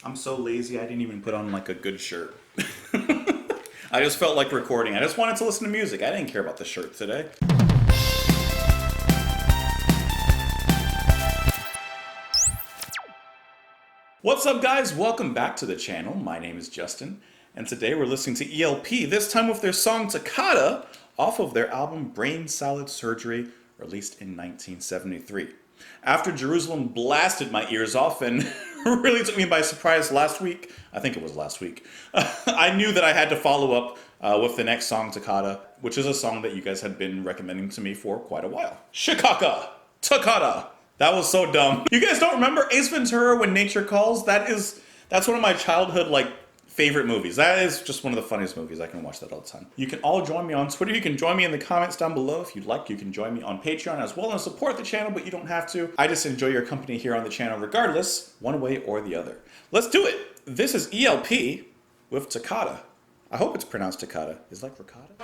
I'm so lazy, I didn't even put on like a good shirt. I just felt like recording. I just wanted to listen to music. I didn't care about the shirt today. What's up, guys? Welcome back to the channel. My name is Justin, and today we're listening to ELP, this time with their song Toccata, off of their album Brain Salad Surgery, released in 1973. After Jerusalem blasted my ears off and really took me by surprise last week, I think it was last week, I knew that I had to follow up with the next song, Toccata, which is a song that you guys had been recommending to me for quite a while. Shikaka! Toccata! That was so dumb. You guys don't remember Ace Ventura, When Nature Calls? That's one of my childhood, favorite movies. That is just one of the funniest movies. I can watch that all the time. You can all join me on Twitter. You can join me in the comments down below if you'd like. You can join me on Patreon as well and support the channel, but you don't have to. I just enjoy your company here on the channel regardless, one way or the other. Let's do it. This is ELP with Toccata. I hope it's pronounced Toccata. Is like ricotta?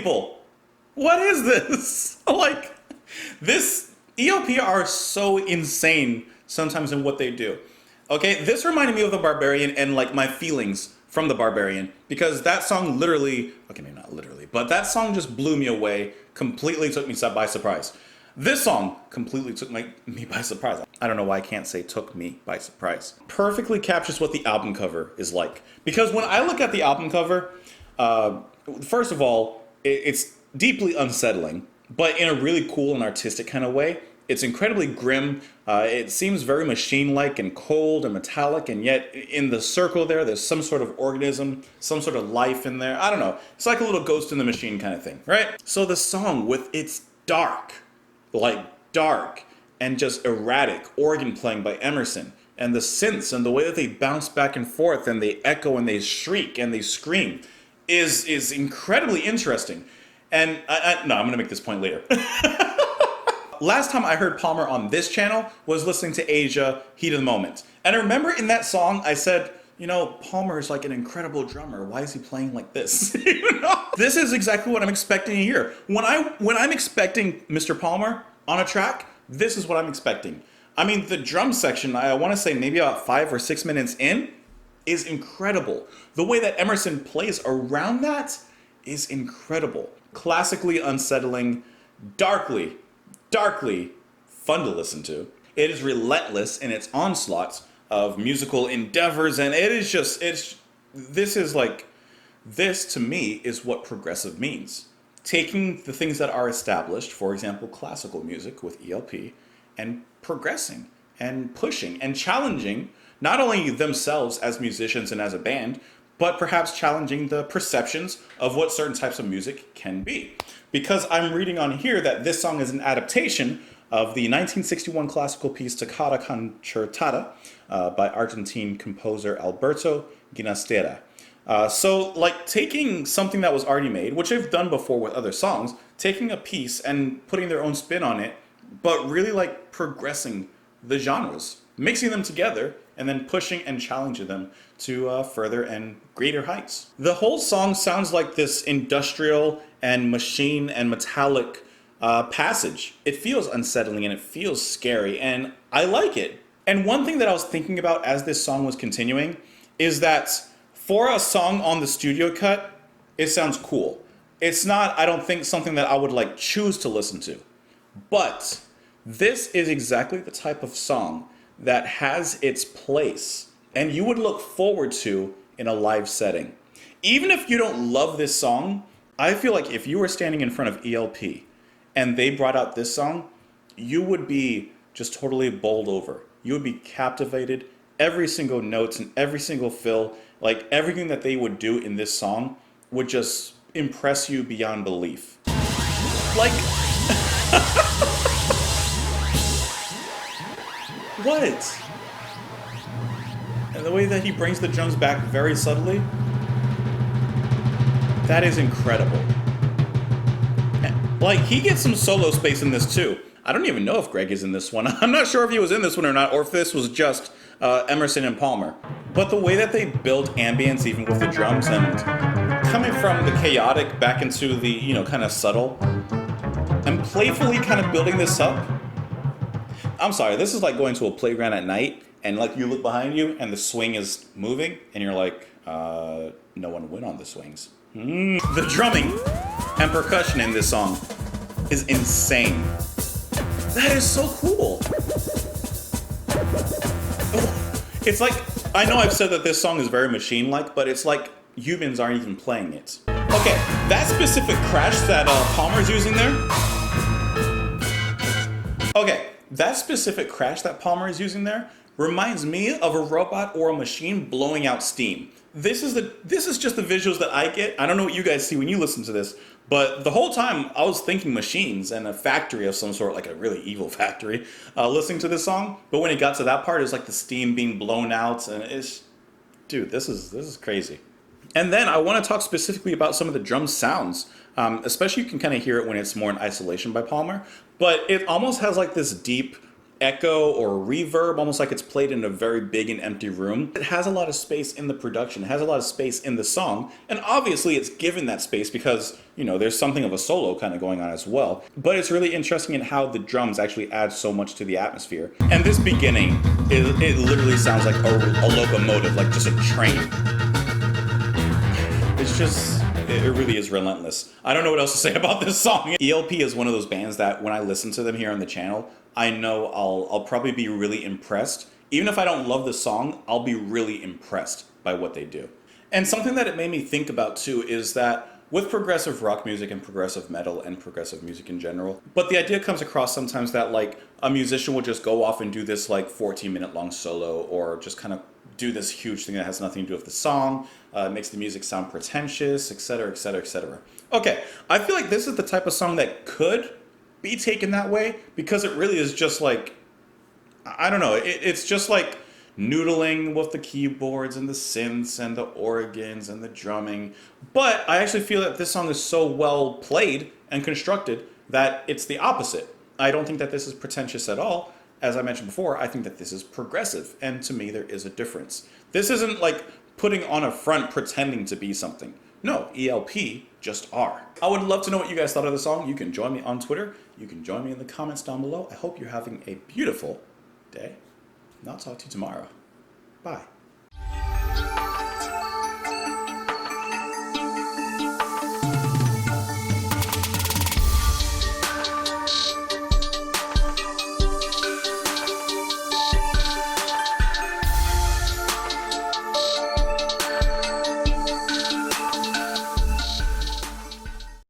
people, what is this? Like, this ELP are so insane sometimes in what they do. Okay, this reminded me of The Barbarian and like my feelings from The Barbarian, because that song literally, okay, maybe not literally, but that song just blew me away, completely took me by surprise. This song completely took me by surprise. I don't know why I can't say took me by surprise. Perfectly captures what the album cover is like. Because when I look at the album cover, first of all, it's deeply unsettling, but in a really cool and artistic kind of way. It's incredibly grim. It seems very machine-like and cold and metallic, and yet in the circle there's some sort of organism, some sort of life in there. I don't know. It's like a little Ghost in the Machine kind of thing, right? So the song, with its dark and just erratic organ playing by Emerson, and the synths and the way that they bounce back and forth and they echo and they shriek and they scream is incredibly interesting. And I'm gonna make this point later. Last time I heard Palmer on this channel was listening to Asia, Heat of the Moment. And I remember in that song I said, you know, Palmer is like an incredible drummer. Why is he playing like this? You know? This is exactly what I'm expecting to hear. When I'm expecting Mr. Palmer on a track, this is what I'm expecting. I mean, the drum section, I want to say maybe about 5 or 6 minutes in, is incredible. The way that Emerson plays around that is incredible. Classically unsettling, darkly fun to listen to. It is relentless in its onslaughts of musical endeavors, and this to me is what progressive means. Taking the things that are established, for example, classical music with ELP, and progressing and pushing and challenging not only themselves as musicians and as a band, but perhaps challenging the perceptions of what certain types of music can be. Because I'm reading on here that this song is an adaptation of the 1961 classical piece Toccata Concertata by Argentine composer Alberto Ginastera. So like taking something that was already made, which they've done before with other songs, taking a piece and putting their own spin on it, but really like progressing the genres, mixing them together, and then pushing and challenging them to further and greater heights. The whole song sounds like this industrial and machine and metallic passage. It feels unsettling and it feels scary, and I like it. And one thing that I was thinking about as this song was continuing is that for a song on the studio cut, it sounds cool. It's not, I don't think, something that I would like choose to listen to. But this is exactly the type of song that has its place and you would look forward to in a live setting. Even if you don't love this song, I feel like if you were standing in front of ELP and they brought out this song, you would be just totally bowled over. You would be captivated. Every single notes and every single fill, like everything that they would do in this song would just impress you beyond belief. Like, what? And the way that he brings the drums back very subtly, that is incredible. Like, he gets some solo space in this too. I don't even know if Greg is in this one. I'm not sure if he was in this one or not, or if this was just Emerson and Palmer. But the way that they build ambience even with the drums and coming from the chaotic back into the, you know, kind of subtle and playfully kind of building this up. I'm sorry, this is like going to a playground at night and like you look behind you and the swing is moving and you're like, no one went on the swings. The drumming and percussion in this song is insane. That is so cool. It's like, I know I've said that this song is very machine-like, but it's like humans aren't even playing it. Okay, that specific crash that Palmer's using there. Okay, that specific crash that Palmer is using there reminds me of a robot or a machine blowing out steam. This is just the visuals that I get. I don't know what you guys see when you listen to this, but the whole time I was thinking machines and a factory of some sort, like a really evil factory, listening to this song. But when it got to that part, it's like the steam being blown out, and dude, this is crazy. And then I want to talk specifically about some of the drum sounds. Especially you can kind of hear it when it's more in isolation by Palmer, but it almost has like this deep echo or reverb, almost like it's played in a very big and empty room. It has a lot of space in the production, it has a lot of space in the song, and obviously it's given that space because, you know, there's something of a solo kind of going on as well. But it's really interesting in how the drums actually add so much to the atmosphere. And this beginning, it literally sounds like a locomotive, like just a train. It's just, it really is relentless. I don't know what else to say about this song. ELP is one of those bands that when I listen to them here on the channel, I know I'll probably be really impressed. Even if I don't love the song, I'll be really impressed by what they do. And something that it made me think about too is that with progressive rock music and progressive metal and progressive music in general, but the idea comes across sometimes that like a musician will just go off and do this like 14-minute long solo, or just kind of do this huge thing that has nothing to do with the song, makes the music sound pretentious, etc., etc., etc. Okay, I feel like this is the type of song that could be taken that way because it really is just like, I don't know, it's just like noodling with the keyboards and the synths and the organs and the drumming. But I actually feel that this song is so well played and constructed that it's the opposite. I don't think that this is pretentious at all. As I mentioned before, I think that this is progressive, and to me there is a difference. This isn't like putting on a front pretending to be something. No, ELP just are. I would love to know what you guys thought of the song. You can join me on Twitter. You can join me in the comments down below. I hope you're having a beautiful day, and I'll talk to you tomorrow. Bye.